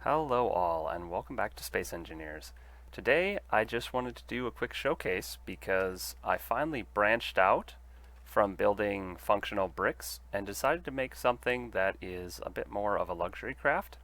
Hello all, and welcome back to Space Engineers. Today I just wanted to do a quick showcase because I finally branched out from building functional bricks and decided to make something that is a bit more of a luxury craft.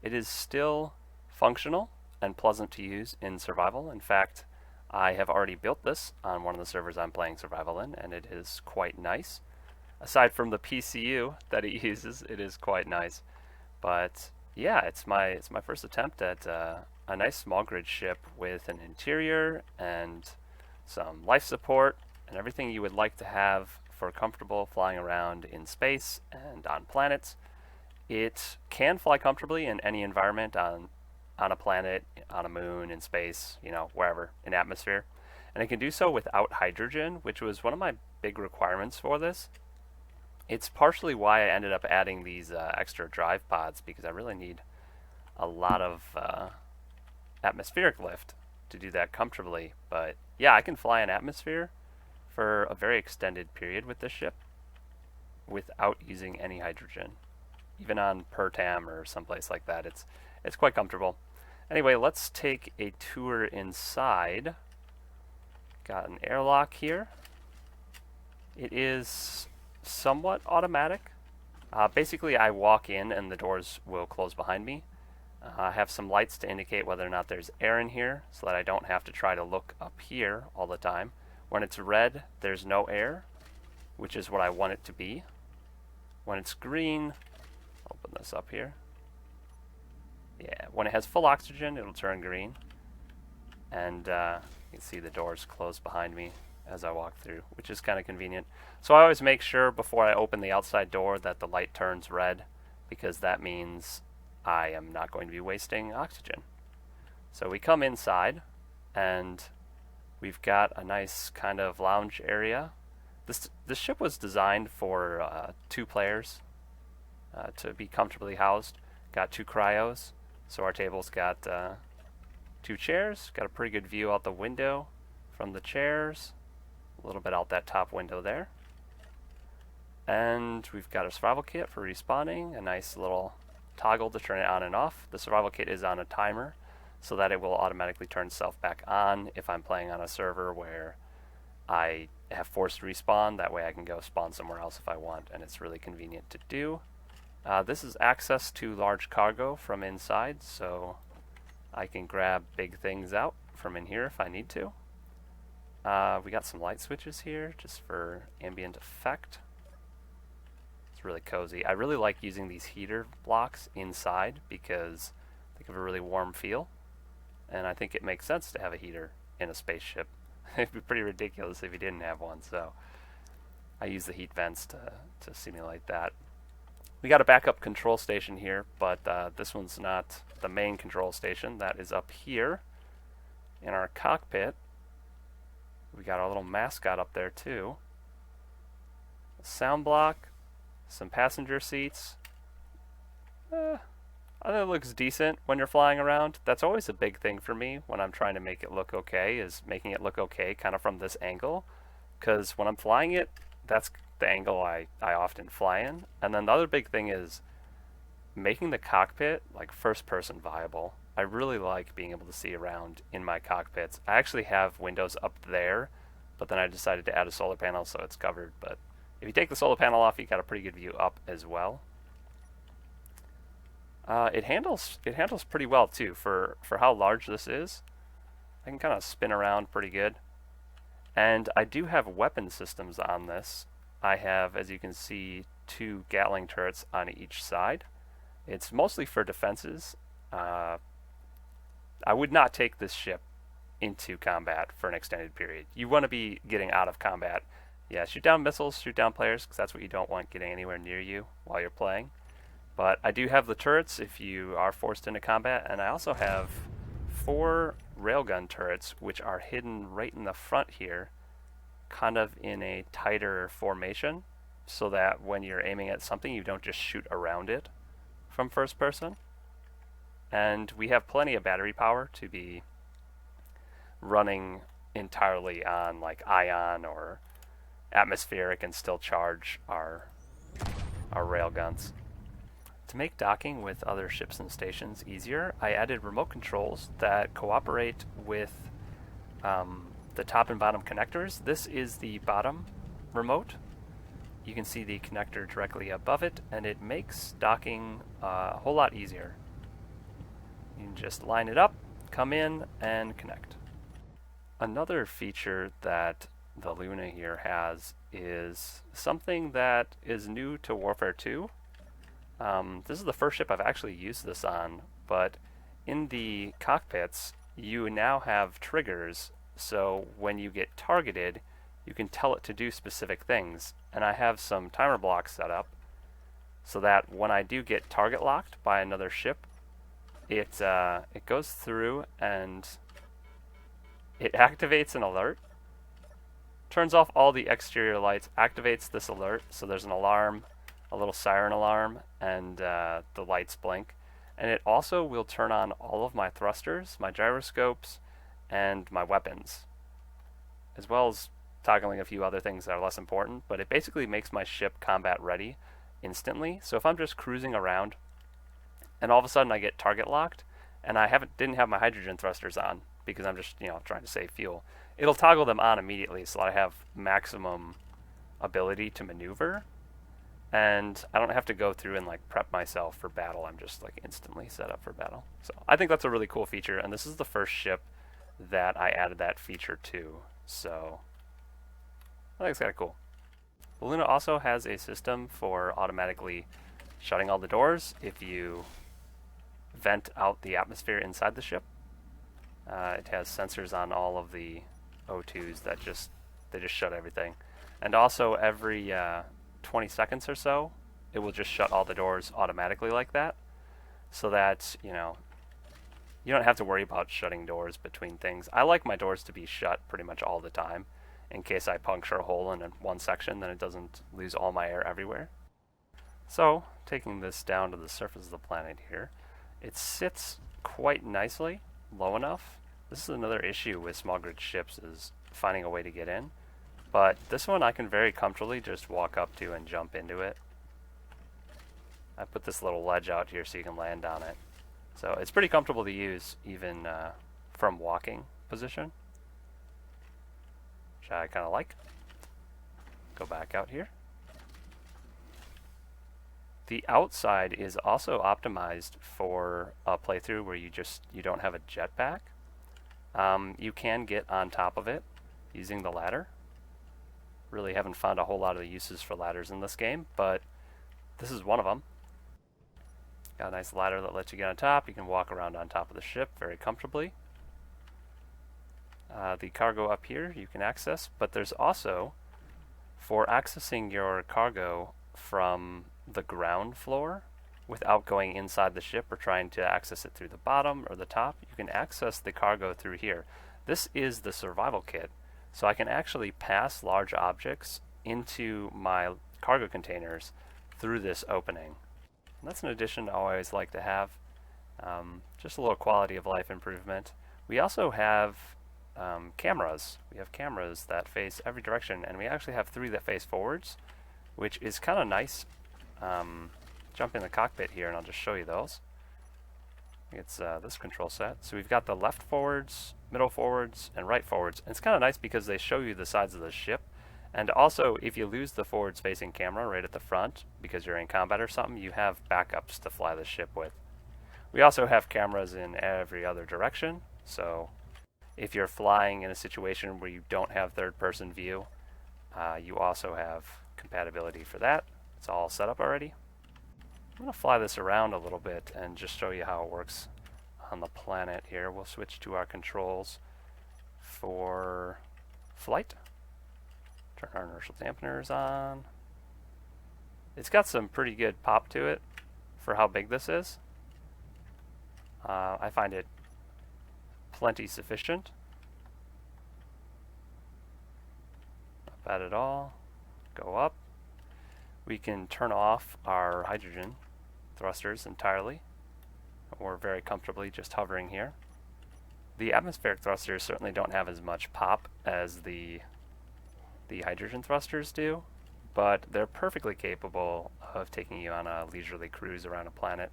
It is still functional and pleasant to use in survival. In fact, I have already built this on one of the servers I'm playing survival in, and it is quite nice. Aside from the PCU that it uses, it is quite nice. But yeah, it's my first attempt at a nice small grid ship with an interior and some life support and everything you would like to have for comfortable flying around in space and on planets. It can fly comfortably in any environment, on a planet, on a moon, in space, wherever, in atmosphere. And it can do so without hydrogen, which was one of my big requirements for this. It's partially why I ended up adding these extra drive pods, because I really need a lot of atmospheric lift to do that comfortably. But yeah, I can fly in atmosphere for a very extended period with this ship without using any hydrogen. Even on Pertam or someplace like that, it's quite comfortable. Anyway, let's take a tour inside. Got an airlock here. It is somewhat automatic. Basically, I walk in and the doors will close behind me. I have some lights to indicate whether or not there's air in here so that I don't have to try to look up here all the time. When it's red, there's no air, which is what I want it to be. When it's green, open this up here. Yeah, when it has full oxygen, it'll turn green. And you can see the doors close behind me as I walk through, which is kind of convenient. So I always make sure before I open the outside door that the light turns red, because that means I am not going to be wasting oxygen. So we come inside, and we've got a nice kind of lounge area. This ship was designed for 2 players to be comfortably housed. Got 2 cryos, so our table's got 2 chairs. Got a pretty good view out the window from the chairs. A little bit out that top window there. And we've got a survival kit for respawning, a nice little toggle to turn it on and off. The survival kit is on a timer so that it will automatically turn itself back on if I'm playing on a server where I have forced respawn. That way I can go spawn somewhere else if I want, and it's really convenient to do. This is access to large cargo from inside, so I can grab big things out from in here if I need to. We got some light switches here just for ambient effect. It's really cozy. I really like using these heater blocks inside because they give a really warm feel, and I think it makes sense to have a heater in a spaceship. It'd be pretty ridiculous if you didn't have one, so I use the heat vents to simulate that. We got a backup control station here, but this one's not the main control station. That is up here in our cockpit. We got our little mascot up there too. A sound block, some passenger seats. I think it looks decent when you're flying around. That's always a big thing for me when I'm trying to make it look okay, is making it look okay kind of from this angle. Because when I'm flying it, that's the angle I often fly in. And then the other big thing is making the cockpit like first person viable. I really like being able to see around in my cockpits. I actually have windows up there, but then I decided to add a solar panel so it's covered. But if you take the solar panel off, you got a pretty good view up as well. It handles pretty well too for how large this is. I can kind of spin around pretty good. And I do have weapon systems on this. I have, as you can see, 2 Gatling turrets on each side. It's mostly for defenses. I would not take this ship into combat for an extended period. You want to be getting out of combat. Yeah, shoot down missiles, shoot down players, because that's what you don't want getting anywhere near you while you're playing. But I do have the turrets if you are forced into combat, and I also have 4 railgun turrets, which are hidden right in the front here, kind of in a tighter formation, so that when you're aiming at something, you don't just shoot around it from first person. And we have plenty of battery power to be running entirely on like ion or atmospheric and still charge our rail guns. To make docking with other ships and stations easier, I added remote controls that cooperate with the top and bottom connectors. This is the bottom remote. You can see the connector directly above it, and it makes docking a whole lot easier. You can just line it up, come in, and connect. Another feature that the Luna here has is something that is new to Warfare 2. This is the first ship I've actually used this on, but in the cockpits, you now have triggers, so when you get targeted, you can tell it to do specific things. And I have some timer blocks set up so that when I do get target locked by another ship, it goes through and it activates an alert, turns off all the exterior lights, activates this alert, so there's an alarm, a little siren alarm, and the lights blink. And it also will turn on all of my thrusters, my gyroscopes, and my weapons, as well as toggling a few other things that are less important, but it basically makes my ship combat ready instantly. So if I'm just cruising around and all of a sudden I get target locked and I didn't have my hydrogen thrusters on because I'm just trying to save fuel, it'll toggle them on immediately so that I have maximum ability to maneuver, and I don't have to go through and prep myself for battle. I'm just instantly set up for battle. So I think that's a really cool feature, and this is the first ship that I added that feature to, so I think it's kind of cool. The Luna also has a system for automatically shutting all the doors if you vent out the atmosphere inside the ship. It has sensors on all of the O2s that just shut everything. And also every 20 seconds or so, it will just shut all the doors automatically like that, so that you don't have to worry about shutting doors between things. I like my doors to be shut pretty much all the time, in case I puncture a hole in one section, then it doesn't lose all my air everywhere. So, taking this down to the surface of the planet here, it sits quite nicely, low enough. This is another issue with small grid ships, is finding a way to get in. But this one I can very comfortably just walk up to and jump into it. I put this little ledge out here so you can land on it. So it's pretty comfortable to use even from walking position, which I kind of like. Go back out here. The outside is also optimized for a playthrough where you don't have a jetpack. You can get on top of it using the ladder. Really haven't found a whole lot of the uses for ladders in this game, but this is one of them. Got a nice ladder that lets you get on top. You can walk around on top of the ship very comfortably. The cargo up here you can access, but there's also, for accessing your cargo from the ground floor without going inside the ship or trying to access it through the bottom or the top, you can access the cargo through here. This is the survival kit, so I can actually pass large objects into my cargo containers through this opening. And that's an addition I always like to have, just a little quality of life improvement. We also have cameras. We have cameras that face every direction, and we actually have 3 that face forwards, which is kind of nice. Jump in the cockpit here and I'll just show you those. It's this control set. So we've got the left forwards, middle forwards, and right forwards. And it's kind of nice because they show you the sides of the ship. And also, if you lose the forwards facing camera right at the front because you're in combat or something, you have backups to fly the ship with. We also have cameras in every other direction. So if you're flying in a situation where you don't have third-person view, you also have compatibility for that. It's all set up already. I'm going to fly this around a little bit and just show you how it works on the planet here. We'll switch to our controls for flight. Turn our inertial dampeners on. It's got some pretty good pop to it for how big this is. I find it plenty sufficient. Not bad at all. Go up. We can turn off our hydrogen thrusters entirely. We're very comfortably just hovering here. The atmospheric thrusters certainly don't have as much pop as the hydrogen thrusters do, but they're perfectly capable of taking you on a leisurely cruise around a planet.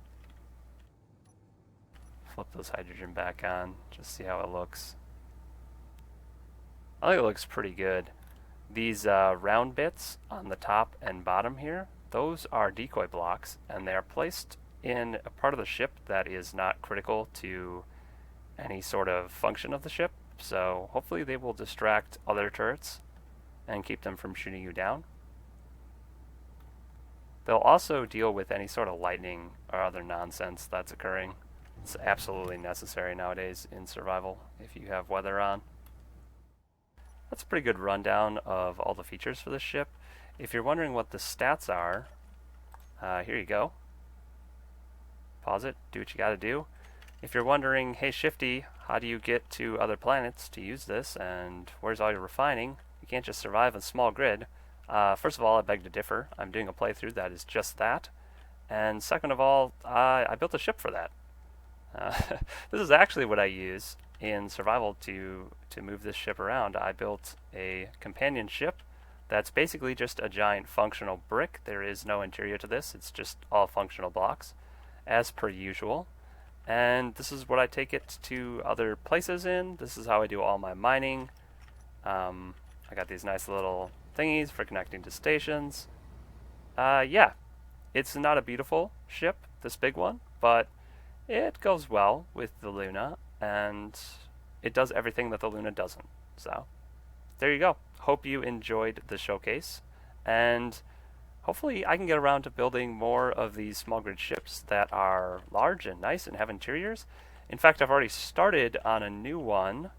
Flip those hydrogen back on, just see how it looks. I think it looks pretty good. These round bits on the top and bottom here, those are decoy blocks, and they are placed in a part of the ship that is not critical to any sort of function of the ship, so hopefully they will distract other turrets and keep them from shooting you down. They'll also deal with any sort of lightning or other nonsense that's occurring. It's absolutely necessary nowadays in survival if you have weather on. That's a pretty good rundown of all the features for this ship. If you're wondering what the stats are, here you go. Pause it, do what you gotta do. If you're wondering, hey Shifty, how do you get to other planets to use this, and where's all your refining? You can't just survive on a small grid. First of all, I beg to differ. I'm doing a playthrough that is just that. And second of all, I built a ship for that. This is actually what I use in survival to move this ship around. I built a companion ship that's basically just a giant functional brick. There is no interior to this. It's just all functional blocks, as per usual. And this is what I take it to other places in. This is how I do all my mining. I got these nice little thingies for connecting to stations. Yeah, it's not a beautiful ship, this big one, but it goes well with the Luna, and it does everything that the Luna doesn't. So, there you go. Hope you enjoyed the showcase, and hopefully I can get around to building more of these small grid ships that are large and nice and have interiors. In fact, I've already started on a new one.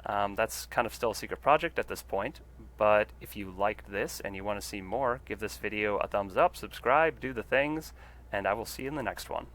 That's kind of still a secret project at this point, but if you liked this and you want to see more, give this video a thumbs up, subscribe, do the things, and I will see you in the next one.